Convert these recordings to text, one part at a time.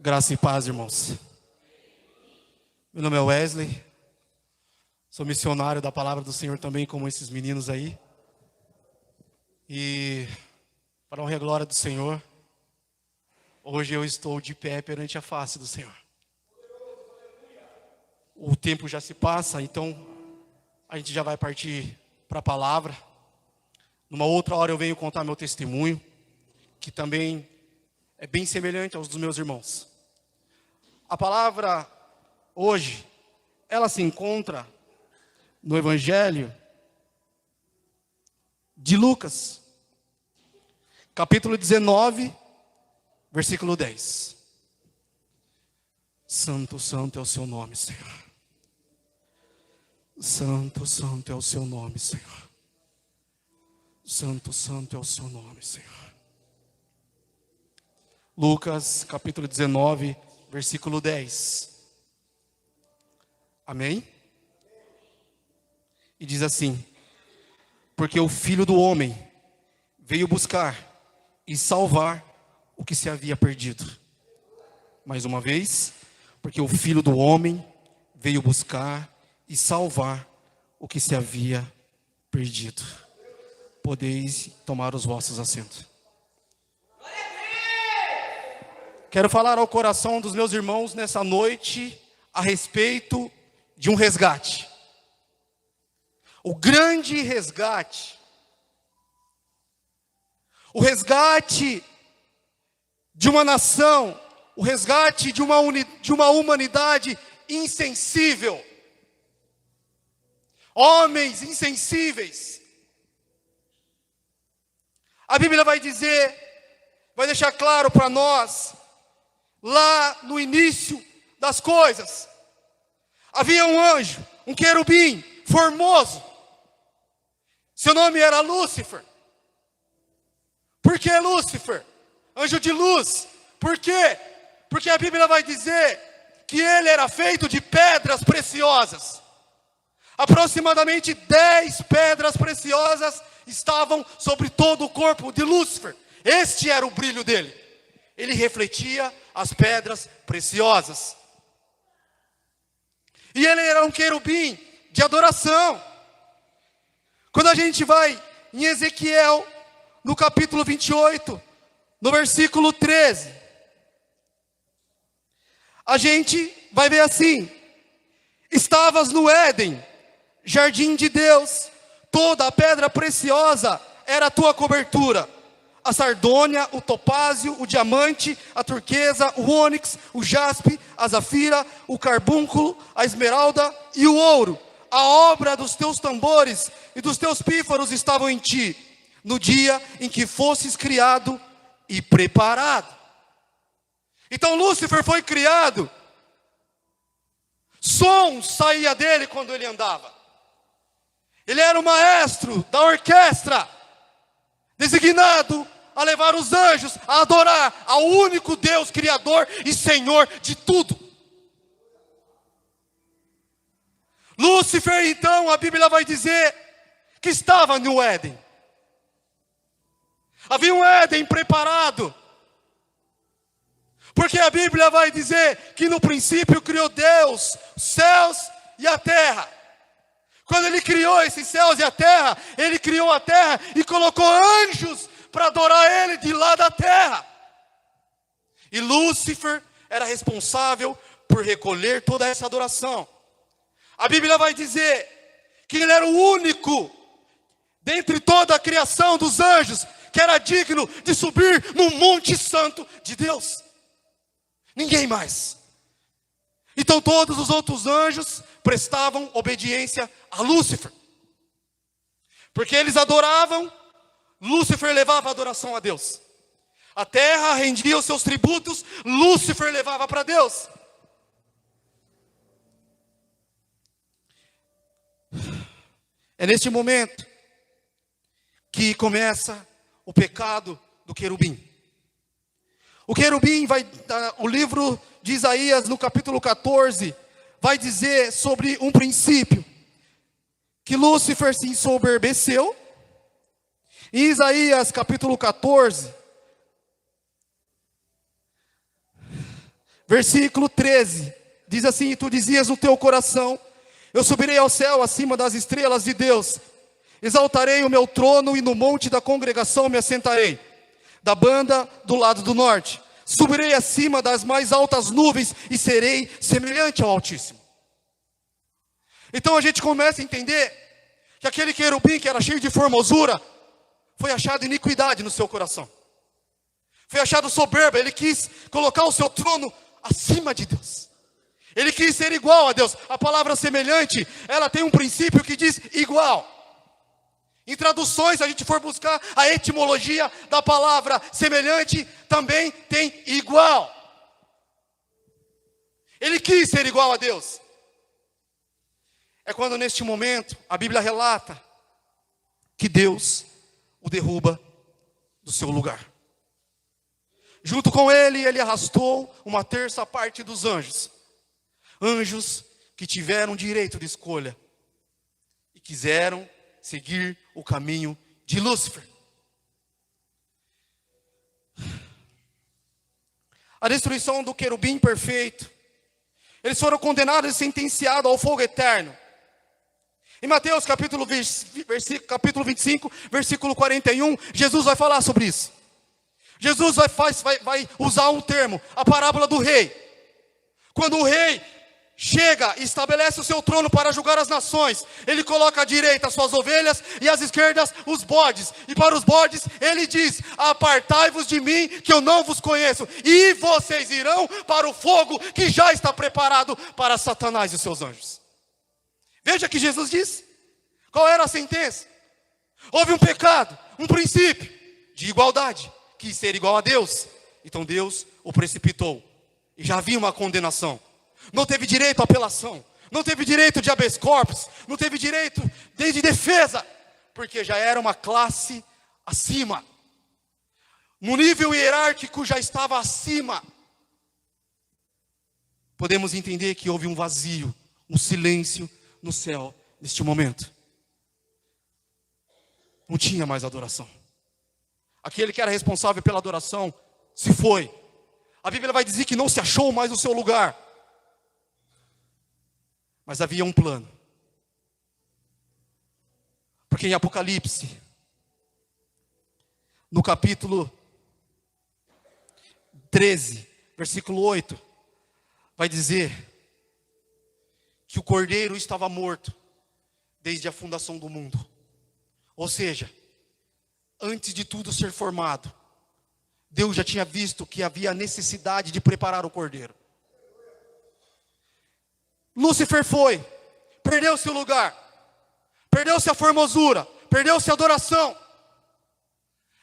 Graça e paz, irmãos. Meu nome é Wesley, sou missionário da Palavra do Senhor também, como esses meninos aí. E, para a honra e a glória do Senhor, hoje eu estou de pé perante a face do Senhor. O tempo já se passa, então a gente já vai partir para a palavra. Numa outra hora eu venho contar meu testemunho, que também é bem semelhante aos dos meus irmãos. A palavra hoje, ela se encontra no Evangelho de Lucas, capítulo 19, versículo 10. Santo, santo é o seu nome, Senhor. Santo, santo é o seu nome, Senhor. Santo, santo é o seu nome, Senhor. Lucas, capítulo 19, versículo 10. Amém? E diz assim: porque o Filho do Homem veio buscar e salvar o que se havia perdido. Mais uma vez, porque o Filho do Homem veio buscar e salvar o que se havia perdido. Podeis tomar os vossos assentos. Quero falar ao coração dos meus irmãos nessa noite a respeito de um resgate. O grande resgate. O resgate de uma nação. O resgate de uma humanidade insensível. Homens insensíveis. A Bíblia vai dizer, vai deixar claro para nós, lá no início das coisas, havia um anjo, um querubim formoso. Seu nome era Lúcifer. Por que Lúcifer? Anjo de luz. Por quê? Porque a Bíblia vai dizer que ele era feito de pedras preciosas. Aproximadamente 10 pedras preciosas estavam sobre todo o corpo de Lúcifer. Este era o brilho dele. Ele refletia as pedras preciosas. E ele era um querubim de adoração. Quando a gente vai em Ezequiel, no capítulo 28, no versículo 13, a gente vai ver assim: estavas no Éden, jardim de Deus, toda a pedra preciosa era a tua cobertura. A sardônia, o topázio, o diamante, a turquesa, o ônix, o jaspe, a zafira, o carbúnculo, a esmeralda e o ouro. A obra dos teus tambores e dos teus pífaros estavam em ti, no dia em que fosses criado e preparado. Então Lúcifer foi criado. Som saía dele quando ele andava. Ele era o maestro da orquestra, designado a levar os anjos a adorar ao único Deus Criador e Senhor de tudo. Lúcifer, então, a Bíblia vai dizer que estava no Éden. Havia um Éden preparado. Porque a Bíblia vai dizer que no princípio criou Deus os céus e a terra. Quando ele criou esses céus e a terra, ele criou a terra e colocou anjos para adorar ele de lá da terra. E Lúcifer era responsável por recolher toda essa adoração. A Bíblia vai dizer que ele era o único, dentre toda a criação dos anjos, que era digno de subir no Monte Santo de Deus. Ninguém mais. Então todos os outros anjos prestavam obediência a Lúcifer. Porque eles adoravam, Lúcifer levava a adoração a Deus. A terra rendia os seus tributos, Lúcifer levava para Deus. É neste momento que começa o pecado do querubim. O querubim o livro de Isaías, no capítulo 14, vai dizer sobre um princípio, que Lúcifer se ensoberbeceu. Em Isaías capítulo 14, Versículo 13, diz assim: e tu dizias no teu coração: eu subirei ao céu acima das estrelas de Deus, exaltarei o meu trono e no monte da congregação me assentarei, da banda do lado do norte. Subirei acima das mais altas nuvens e serei semelhante ao Altíssimo. Então a gente começa a entender que aquele querubim que era cheio de formosura, foi achado iniquidade no seu coração. Foi achado soberba, ele quis colocar o seu trono acima de Deus. Ele quis ser igual a Deus. A palavra semelhante, ela tem um princípio que diz igual. Em traduções, se a gente for buscar a etimologia da palavra semelhante, também tem igual. Ele quis ser igual a Deus. É quando neste momento, a Bíblia relata que Deus o derruba do seu lugar. Junto com ele arrastou uma terça parte dos anjos. Anjos que tiveram direito de escolha e quiseram seguir o caminho de Lúcifer. A destruição do querubim perfeito. Eles foram condenados e sentenciados ao fogo eterno. Em Mateus capítulo 25, versículo 41, Jesus vai falar sobre isso. Jesus vai usar um termo, a parábola do rei. Quando o rei chega e estabelece o seu trono para julgar as nações, ele coloca à direita as suas ovelhas e às esquerdas os bodes. E para os bodes ele diz: apartai-vos de mim, que eu não vos conheço. E vocês irão para o fogo que já está preparado para Satanás e os seus anjos. Veja que Jesus disse. Qual era a sentença? Houve um pecado, um princípio de igualdade, quis ser igual a Deus. Então Deus o precipitou. E já havia uma condenação. Não teve direito à apelação. Não teve direito de habeas corpus. Não teve direito de defesa. Porque já era uma classe acima. No nível hierárquico já estava acima. Podemos entender que houve um vazio, um silêncio no céu neste momento. Não tinha mais adoração. Aquele que era responsável pela adoração se foi. A Bíblia vai dizer que não se achou mais o seu lugar. Mas havia um plano. Porque em Apocalipse, no capítulo 13, versículo 8, vai dizer que o cordeiro estava morto desde a fundação do mundo. Ou seja, antes de tudo ser formado, Deus já tinha visto que havia necessidade de preparar o cordeiro. Lúcifer foi, perdeu seu lugar, perdeu-se a formosura, perdeu-se a adoração.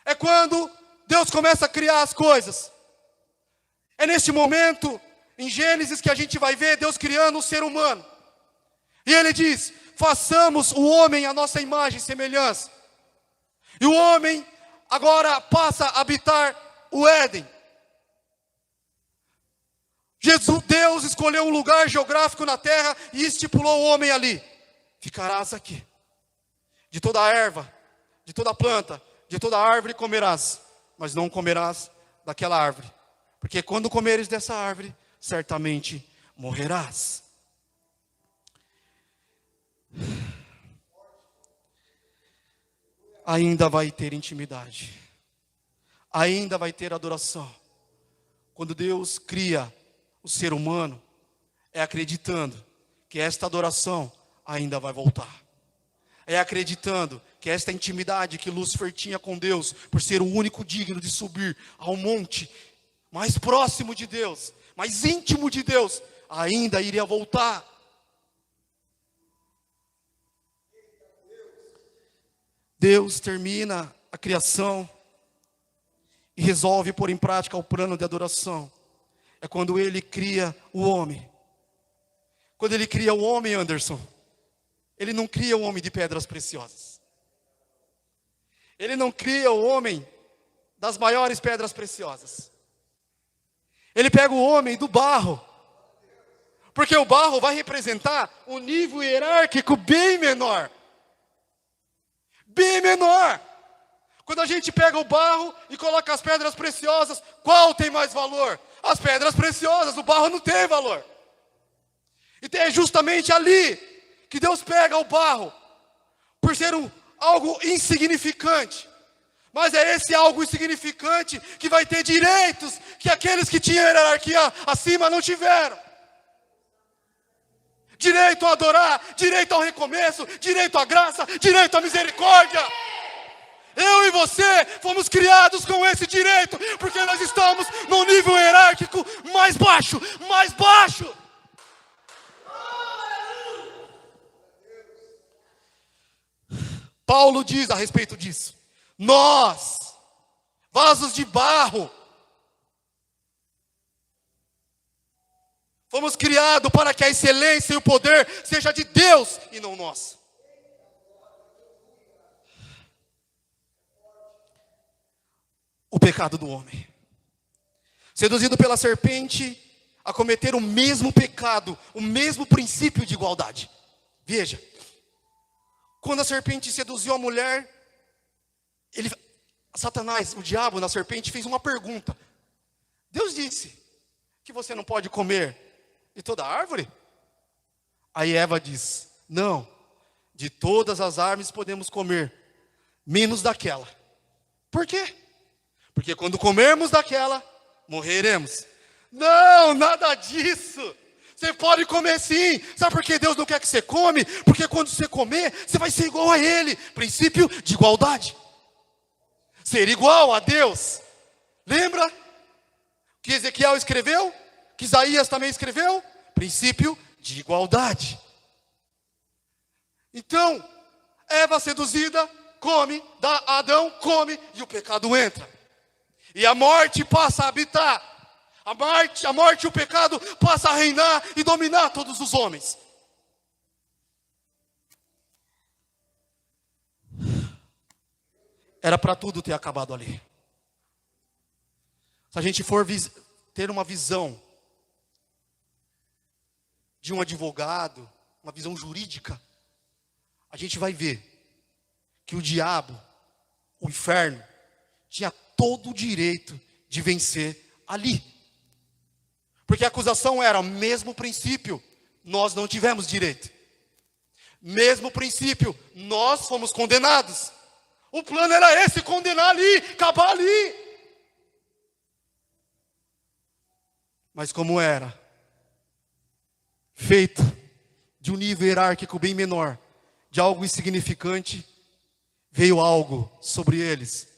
É quando Deus começa a criar as coisas. É neste momento, em Gênesis, que a gente vai ver Deus criando o ser humano. E ele diz: façamos o homem à nossa imagem e semelhança. E o homem agora passa a habitar o Éden. Deus escolheu um lugar geográfico na terra e estipulou o homem ali. Ficarás aqui. De toda a erva, de toda a planta, de toda a árvore comerás, mas não comerás daquela árvore. Porque quando comeres dessa árvore, certamente morrerás. Ainda vai ter intimidade. Ainda vai ter adoração. Quando Deus cria o ser humano, é acreditando que esta adoração ainda vai voltar. É acreditando que esta intimidade que Lúcifer tinha com Deus, por ser o único digno de subir ao monte mais próximo de Deus, mais íntimo de Deus, ainda iria voltar. Deus termina a criação e resolve pôr em prática o plano de adoração. É quando ele cria o homem. Quando ele cria o homem, Anderson, ele não cria o homem de pedras preciosas. Ele não cria o homem das maiores pedras preciosas. Ele pega o homem do barro. Porque o barro vai representar um nível hierárquico bem menor. Bem menor. Quando a gente pega o barro e coloca as pedras preciosas, qual tem mais valor? As pedras preciosas, o barro não tem valor. E é justamente ali que Deus pega o barro, por ser algo insignificante. Mas é esse algo insignificante que vai ter direitos que aqueles que tinham hierarquia acima não tiveram. Direito a adorar, direito ao recomeço, direito à graça, direito à misericórdia. Eu e você fomos criados com esse direito, porque nós estamos num nível hierárquico mais baixo, mais baixo. Paulo diz a respeito disso: nós, vasos de barro, fomos criados para que a excelência e o poder seja de Deus e não nosso. O pecado do homem, seduzido pela serpente a cometer o mesmo pecado, o mesmo princípio de igualdade. Veja, quando a serpente seduziu a mulher, Satanás, o diabo na serpente, fez uma pergunta. Deus disse que você não pode comer de toda árvore? Aí Eva diz: não, de todas as árvores podemos comer, menos daquela. Por quê? Porque quando comermos daquela, morreremos. Não, nada disso. Você pode comer sim. Sabe por que Deus não quer que você come? Porque quando você comer, você vai ser igual a Ele. Princípio de igualdade. Ser igual a Deus. Lembra que Ezequiel escreveu? Que Isaías também escreveu? Princípio de igualdade. Então, Eva seduzida, come, Adão come, e o pecado entra. E a morte passa a habitar. A morte e o pecado passa a reinar e dominar todos os homens. Era para tudo ter acabado ali. Se a gente for ter uma visão de um advogado, uma visão jurídica, a gente vai ver que o diabo, o inferno, tinha todo o direito de vencer ali. Porque a acusação era o mesmo princípio, nós não tivemos direito. Mesmo princípio, nós fomos condenados. O plano era esse, condenar ali, acabar ali. Mas como era feito de um nível hierárquico bem menor, de algo insignificante, veio algo sobre eles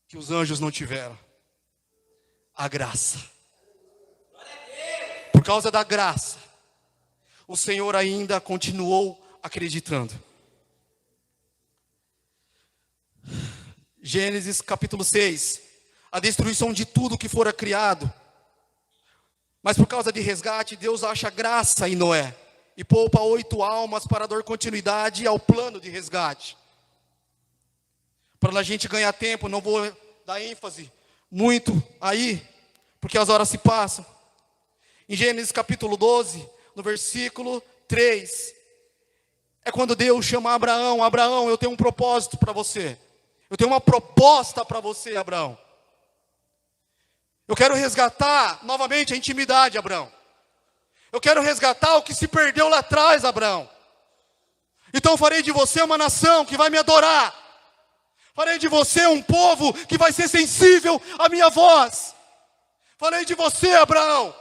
que os anjos não tiveram: a graça. Por causa da graça, o Senhor ainda continuou acreditando. Gênesis capítulo 6, a destruição de tudo que fora criado. Mas por causa de resgate, Deus acha graça em Noé e poupa 8 almas para dar continuidade ao plano de resgate. Para a gente ganhar tempo, não vou dar ênfase muito aí, porque as horas se passam. Em Gênesis capítulo 12, no versículo 3, é quando Deus chama Abraão: Abraão, eu tenho um propósito para você. Eu tenho uma proposta para você, Abraão. Eu quero resgatar novamente a intimidade, Abraão. Eu quero resgatar o que se perdeu lá atrás, Abraão. Então eu farei de você uma nação que vai me adorar. Farei de você um povo que vai ser sensível à minha voz. Farei de você, Abraão,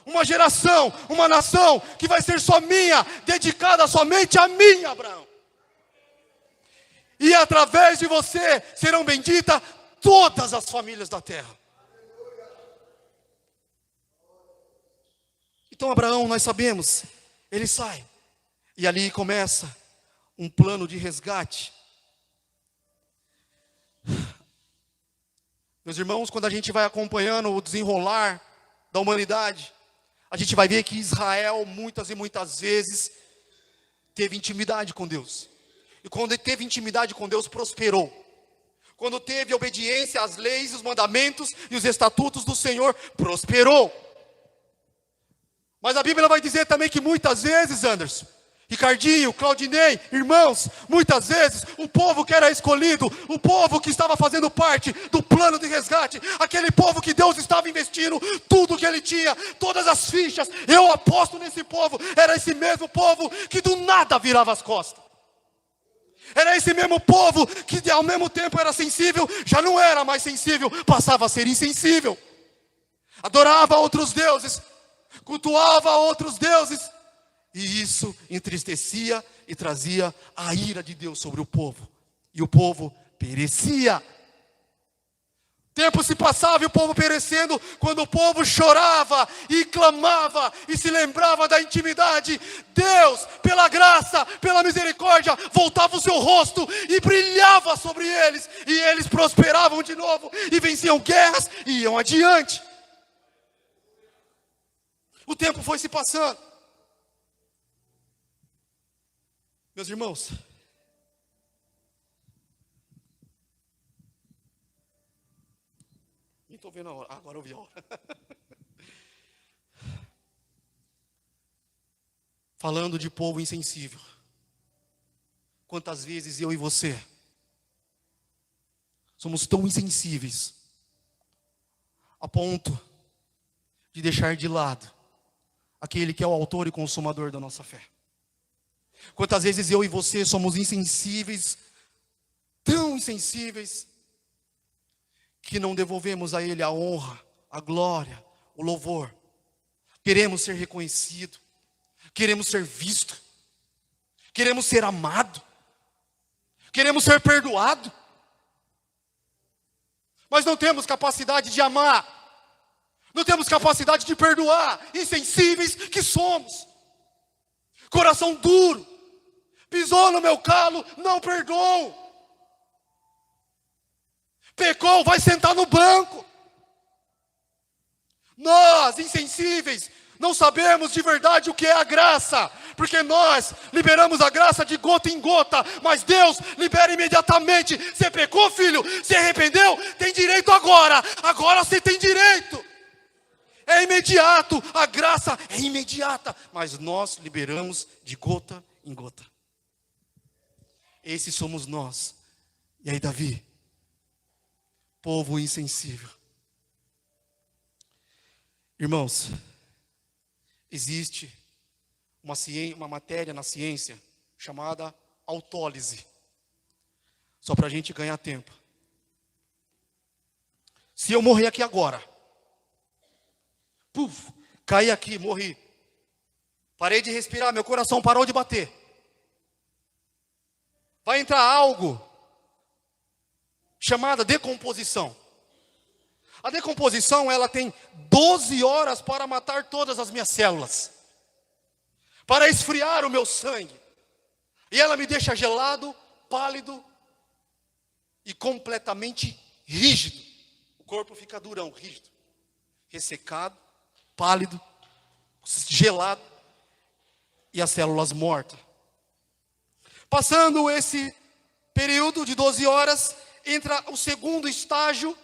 uma geração, uma nação que vai ser só minha, dedicada somente a mim, Abraão. E através de você serão benditas todas as famílias da terra. Então Abraão, nós sabemos, ele sai. E ali começa um plano de resgate. Meus irmãos, quando a gente vai acompanhando o desenrolar da humanidade, a gente vai ver que Israel muitas e muitas vezes teve intimidade com Deus. E quando ele teve intimidade com Deus, prosperou. Quando teve obediência às leis, os mandamentos e os estatutos do Senhor, prosperou. Mas a Bíblia vai dizer também que muitas vezes, Anderson, Ricardinho, Claudinei, irmãos, muitas vezes o povo que era escolhido, o povo que estava fazendo parte do plano de resgate, aquele povo que Deus estava investindo tudo que ele tinha, todas as fichas, eu aposto nesse povo, era esse mesmo povo que do nada virava as costas. Era esse mesmo povo que ao mesmo tempo era sensível, já não era mais sensível, passava a ser insensível. Adorava outros deuses, cultuava outros deuses. E isso entristecia e trazia a ira de Deus sobre o povo. E o povo perecia. Tempo se passava e o povo perecendo, quando o povo chorava e clamava e se lembrava da intimidade, Deus, pela graça, pela misericórdia, voltava o seu rosto e brilhava sobre eles. E eles prosperavam de novo e venciam guerras e iam adiante. O tempo foi se passando. Meus irmãos, nem estou vendo a hora. Agora eu vi a hora. Falando de povo insensível. Quantas vezes eu e você somos tão insensíveis a ponto de deixar de lado aquele que é o autor e consumador da nossa fé. Quantas vezes eu e você somos insensíveis, tão insensíveis, que não devolvemos a Ele a honra, a glória, o louvor. Queremos ser reconhecido, queremos ser visto, queremos ser amado, queremos ser perdoado, mas não temos capacidade de amar, não temos capacidade de perdoar, insensíveis que somos. Coração duro, pisou no meu calo, não perdoo. Pecou, vai sentar no banco. Nós, insensíveis, não sabemos de verdade o que é a graça, porque nós liberamos a graça de gota em gota, mas Deus libera imediatamente. Você pecou, filho, se arrependeu, tem direito agora você tem direito. É imediato, a graça é imediata, mas nós liberamos de gota em gota. Esses somos nós. E aí, Davi, povo insensível. Irmãos, existe uma matéria na ciência chamada autólise. Só para a gente ganhar tempo. Se eu morrer aqui agora, puf, caí aqui, morri. Parei de respirar, meu coração parou de bater. Vai entrar algo chamada decomposição. A decomposição, ela tem 12 horas para matar todas as minhas células, para esfriar o meu sangue. E ela me deixa gelado, pálido e completamente rígido. O corpo fica durão, rígido, ressecado, pálido, gelado e as células mortas. Passando esse período de 12 horas, entra o segundo estágio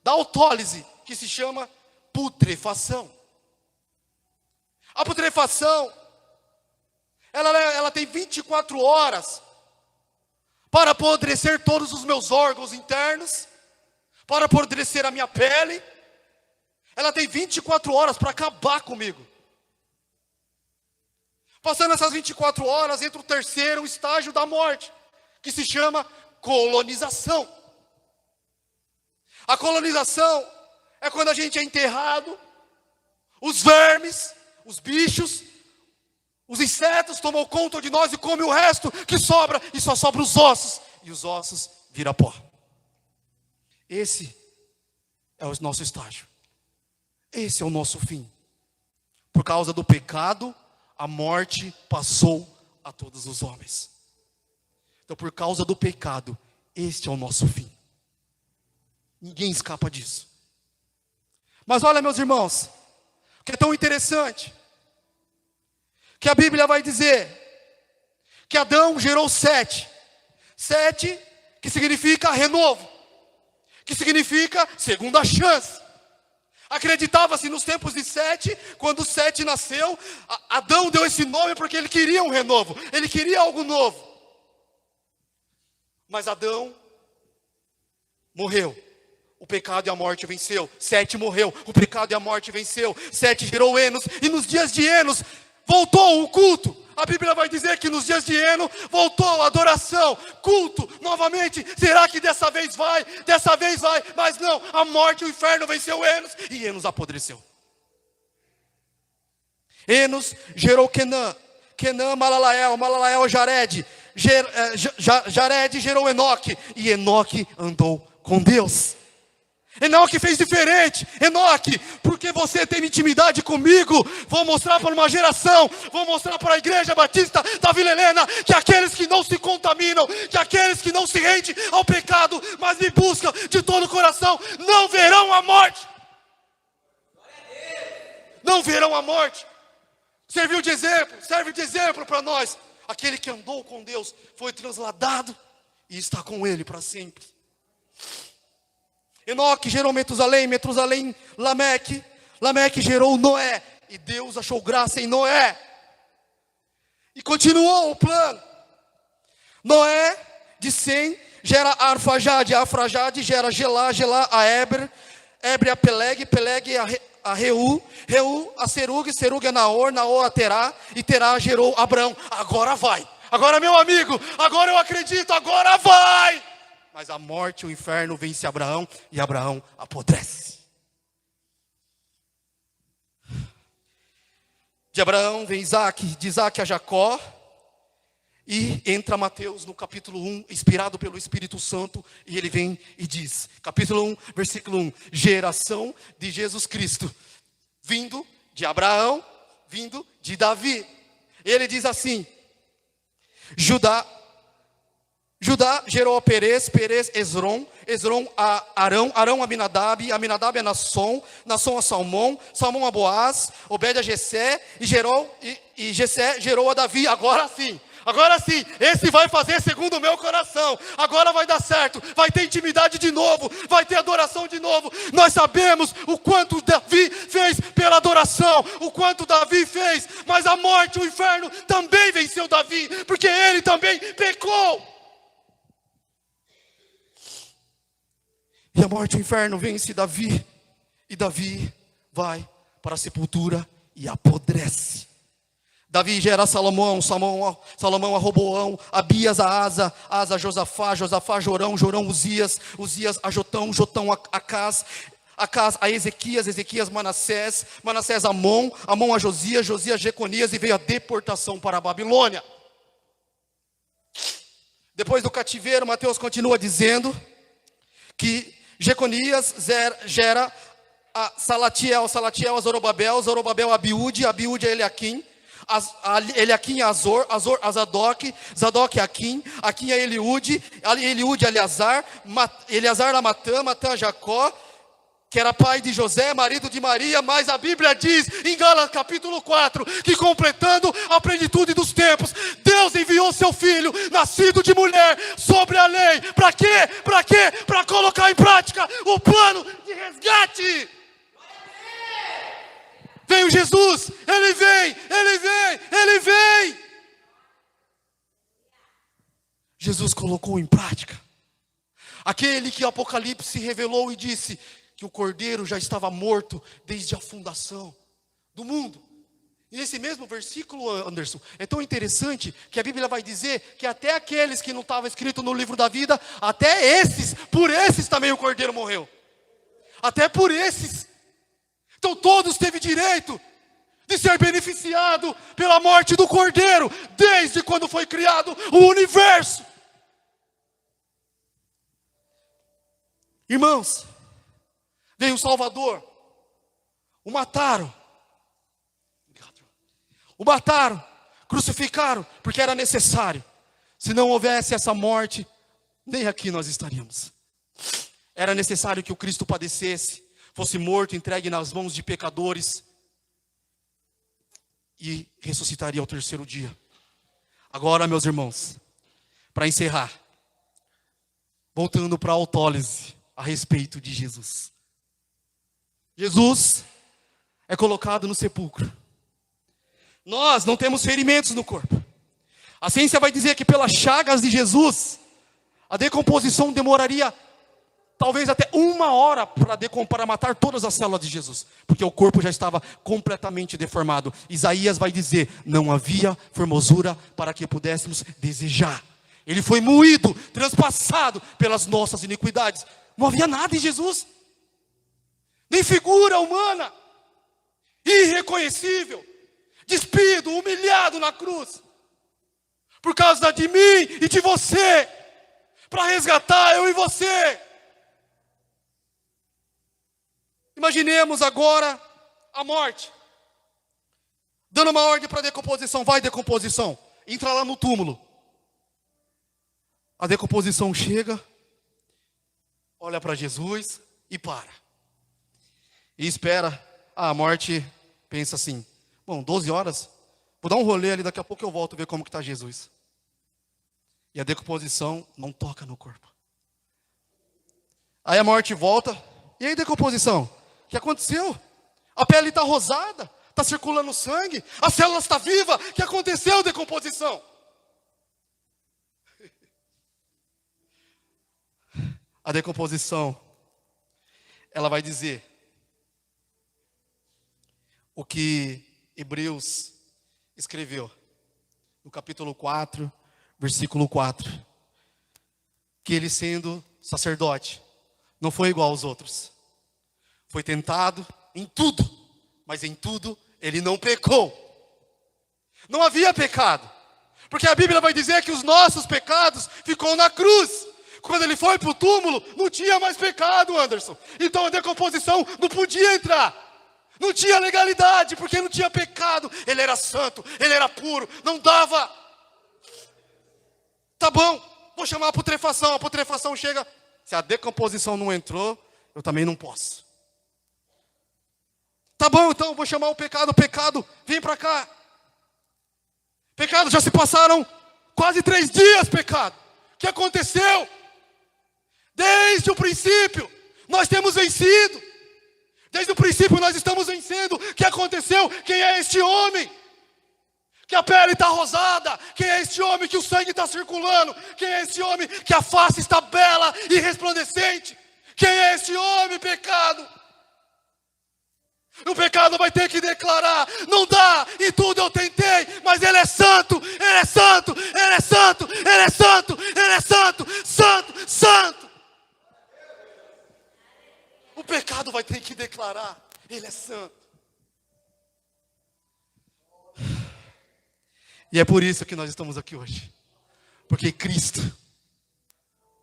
da autólise, que se chama putrefação. A putrefação, ela tem 24 horas para apodrecer todos os meus órgãos internos, para apodrecer a minha pele. Ela tem 24 horas para acabar comigo. Passando essas 24 horas, entra o terceiro estágio da morte, que se chama colonização. A colonização é quando a gente é enterrado, os vermes, os bichos, os insetos tomam conta de nós e comem o resto que sobra, e só sobra os ossos, e os ossos viram pó. Esse é o nosso estágio. Esse é o nosso fim. Por causa do pecado, a morte passou a todos os homens. Então, por causa do pecado, este é o nosso fim. Ninguém escapa disso. Mas olha, meus irmãos, o que é tão interessante, que a Bíblia vai dizer que Adão gerou Sete. Sete, que significa renovo, que significa segunda chance. Acreditava-se nos tempos de Sete, quando Sete nasceu, Adão deu esse nome porque ele queria um renovo, ele queria algo novo. Mas Adão morreu, o pecado e a morte venceu. Sete morreu, o pecado e a morte venceu. Sete gerou Enos, e nos dias de Enos voltou o culto. A Bíblia vai dizer que nos dias de Eno voltou a adoração, culto, novamente. Será que dessa vez vai? Dessa vez vai, mas não, a morte e o inferno venceu Enos, e Enos apodreceu. Enos gerou Quenã, Quenã Malalael, Malalael Jared, Jared gerou Enoque, e Enoque andou com Deus. Enoque fez diferente. Enoque, porque você tem intimidade comigo, vou mostrar para uma geração, vou mostrar para a igreja batista da Vila Helena, que aqueles que não se contaminam, que aqueles que não se rendem ao pecado, mas me buscam de todo o coração, não verão a morte. Não verão a morte. Serve de exemplo para nós. Aquele que andou com Deus foi transladado e está com Ele para sempre. Enoque gerou Metusalém, Metusalém Lameque, Lameque gerou Noé, e Deus achou graça em Noé, e continuou o plano. Noé de Sem gera Arfajade, Arfajade gera Gelá, Gelá a Eber, Eber a Peleg, Peleg a Reu, Reu a Serug, Serug a Naor, Naor a Terá, e Terá gerou Abrão. Agora vai, agora meu amigo, agora eu acredito, agora vai. Mas a morte e o inferno vence Abraão, e Abraão apodrece. De Abraão vem Isaac, de Isaac a Jacó, e entra Mateus no capítulo 1, inspirado pelo Espírito Santo, e ele vem e diz, capítulo 1, versículo 1, geração de Jesus Cristo, vindo de Abraão, vindo de Davi. Ele diz assim, Judá gerou a Perez, Perez Esrom, Esrom a Arão, Arão a Aminadab, Aminadab a Nasson, Nasson a Salmão, Salmão a Boaz, Obed a Jessé, e Jessé gerou a Davi. Agora sim, esse vai fazer segundo o meu coração, agora vai dar certo, vai ter intimidade de novo, vai ter adoração de novo. Nós sabemos o quanto Davi fez pela adoração, o quanto Davi fez, mas a morte, o inferno também venceu Davi, porque ele também pecou. E a morte e o inferno vence Davi, e Davi vai para a sepultura e apodrece. Davi gera Salomão, Salomão a Roboão, Abias a Asa, Asa a Josafá, Josafá a Jorão, Jorão Uzias, Uzias a Jotão, Jotão a Acás, Acás a Ezequias, Ezequias Manassés, Manassés a Amon, Amon a Josias, Josias a Jeconias, e veio a deportação para a Babilônia. Depois do cativeiro, Mateus continua dizendo que Jeconias gera a Salatiel, Salatiel a Zorobabel, Zorobabel a Abiúde, Abiúde a Eliaquim, Eliaquim a Azor, Azor a Zadok, Zadok a Aquim, Aquim a Eliúde, Eliúde a Eleazar, Eleazar a Matã, Matã a Jacó, que era pai de José, marido de Maria. Mas a Bíblia diz em Gálatas capítulo 4, que completando a plenitude dos tempos, Deus enviou seu filho, nascido de mulher, sobre a lei. Para quê? Para quê? Para colocar em prática o plano de resgate. Veio Jesus, Ele vem. Jesus colocou em prática aquele que Apocalipse revelou e disse que o Cordeiro já estava morto desde a fundação do mundo. E esse mesmo versículo, Anderson, é tão interessante que a Bíblia vai dizer que até aqueles que não estavam escritos no livro da vida, até esses, por esses também o Cordeiro morreu. Até por esses. Então todos teve direito de ser beneficiado pela morte do Cordeiro, desde quando foi criado o universo. Irmãos, veio o Salvador, o mataram, crucificaram, porque era necessário. Se não houvesse essa morte, nem aqui nós estaríamos. Era necessário que o Cristo padecesse, fosse morto, entregue nas mãos de pecadores, e ressuscitaria ao terceiro dia. Agora, meus irmãos, para encerrar, voltando para a autólise a respeito de Jesus. Jesus é colocado no sepulcro. Nós não temos ferimentos no corpo. A ciência vai dizer que pelas chagas de Jesus, a decomposição demoraria talvez até 1 hora para matar todas as células de Jesus, porque o corpo já estava completamente deformado. Isaías vai dizer: não havia formosura para que pudéssemos desejar. Ele foi moído, transpassado pelas nossas iniquidades. Não havia nada em Jesus, nem figura humana, irreconhecível, despido, humilhado na cruz, por causa de mim e de você, para resgatar eu e você. Imaginemos agora a morte, dando uma ordem para decomposição. Vai, decomposição, entra lá no túmulo. A decomposição chega, olha para Jesus e para. E espera. A morte pensa assim: bom, 12 horas, vou dar um rolê ali, daqui a pouco eu volto ver como que está Jesus. E a decomposição não toca no corpo. Aí a morte volta. E aí, decomposição? O que aconteceu? A pele está rosada, está circulando sangue, as células estão vivas. O que aconteceu, decomposição? A decomposição, ela vai dizer o que Hebreus escreveu no capítulo 4, versículo 4. Que ele, sendo sacerdote, não foi igual aos outros. Foi tentado em tudo, mas em tudo ele não pecou. Não havia pecado, porque a Bíblia vai dizer que os nossos pecados ficou na cruz. Quando ele foi para o túmulo, não tinha mais pecado, Anderson. Então a decomposição não podia entrar. Não tinha legalidade, porque não tinha pecado. Ele era santo, ele era puro, não dava. Tá bom, vou chamar a putrefação. A putrefação chega. Se a decomposição não entrou, eu também não posso. Tá bom, então vou chamar o pecado. Pecado, vem para cá. Pecado, já se passaram quase 3 dias, pecado. O que aconteceu? Desde o princípio, nós temos vencido. Desde o princípio nós estamos vencendo. O que aconteceu? Quem é este homem? Que a pele está rosada. Quem é este homem que o sangue está circulando? Quem é este homem que a face está bela e resplandecente? Quem é este homem, pecado? O pecado vai ter que declarar: não dá, em tudo eu tentei, mas ele é santo, ele é santo, ele é santo, ele é santo, ele é santo, santo, santo. O pecado vai ter que declarar: ele é santo. E é por isso que nós estamos aqui hoje, porque Cristo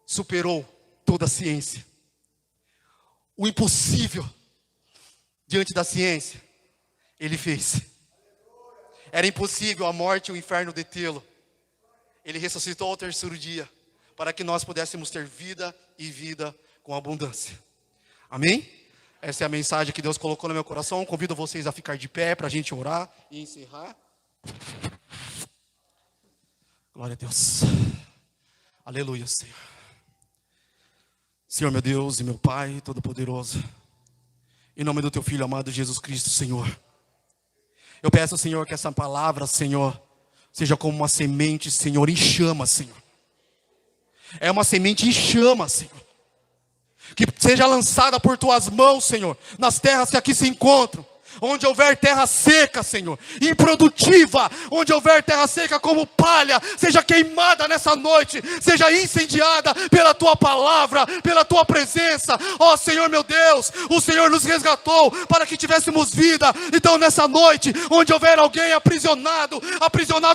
superou toda a ciência. O impossível diante da ciência, ele fez. Era impossível a morte e o inferno detê-lo. Ele ressuscitou ao 3º dia, para que nós pudéssemos ter vida e vida com abundância. Amém? Essa é a mensagem que Deus colocou no meu coração. Convido vocês a ficar de pé para a gente orar e encerrar. Glória a Deus. Aleluia, Senhor. Senhor, meu Deus e meu Pai Todo-Poderoso, em nome do Teu Filho amado Jesus Cristo, Senhor, eu peço, Senhor, que essa palavra, Senhor, seja como uma semente, Senhor, em chama, Senhor. É uma semente em chama, Senhor. Que seja lançada por Tuas mãos, Senhor, nas terras que aqui se encontram. Onde houver terra seca, Senhor, improdutiva, onde houver terra seca como palha, seja queimada nessa noite, seja incendiada pela Tua palavra, pela Tua presença. Ó Senhor meu Deus, o Senhor nos resgatou para que tivéssemos vida. Então nessa noite, onde houver alguém aprisionado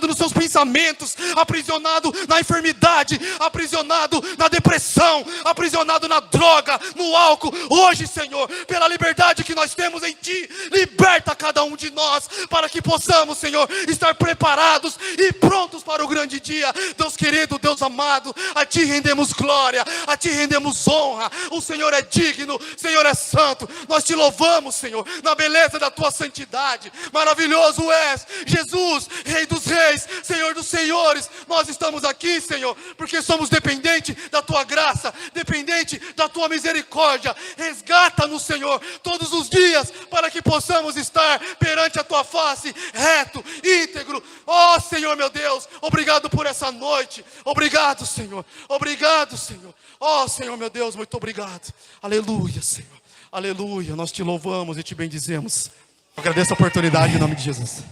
nos seus pensamentos, aprisionado na enfermidade, aprisionado na depressão, aprisionado na droga, no álcool, hoje, Senhor, pela liberdade que nós temos em Ti, liberta cada um de nós, para que possamos, Senhor, estar preparados e prontos para o grande dia. Deus querido, Deus amado, a Ti rendemos glória, a Ti rendemos honra. O Senhor é digno, o Senhor é santo. Nós Te louvamos, Senhor, na beleza da Tua santidade. Maravilhoso és, Jesus, Rei dos reis, Senhor dos senhores. Nós estamos aqui, Senhor, porque somos dependentes da Tua tua graça, dependente da tua misericórdia. Resgata-nos, Senhor, todos os dias, para que possamos estar perante a tua face, reto, íntegro. Ó Senhor meu Deus, obrigado por essa noite. Obrigado, Senhor. Obrigado, Senhor. Ó Senhor meu Deus, muito obrigado. Aleluia, Senhor. Aleluia. Nós te louvamos e te bendizemos. Agradeço a oportunidade em nome de Jesus.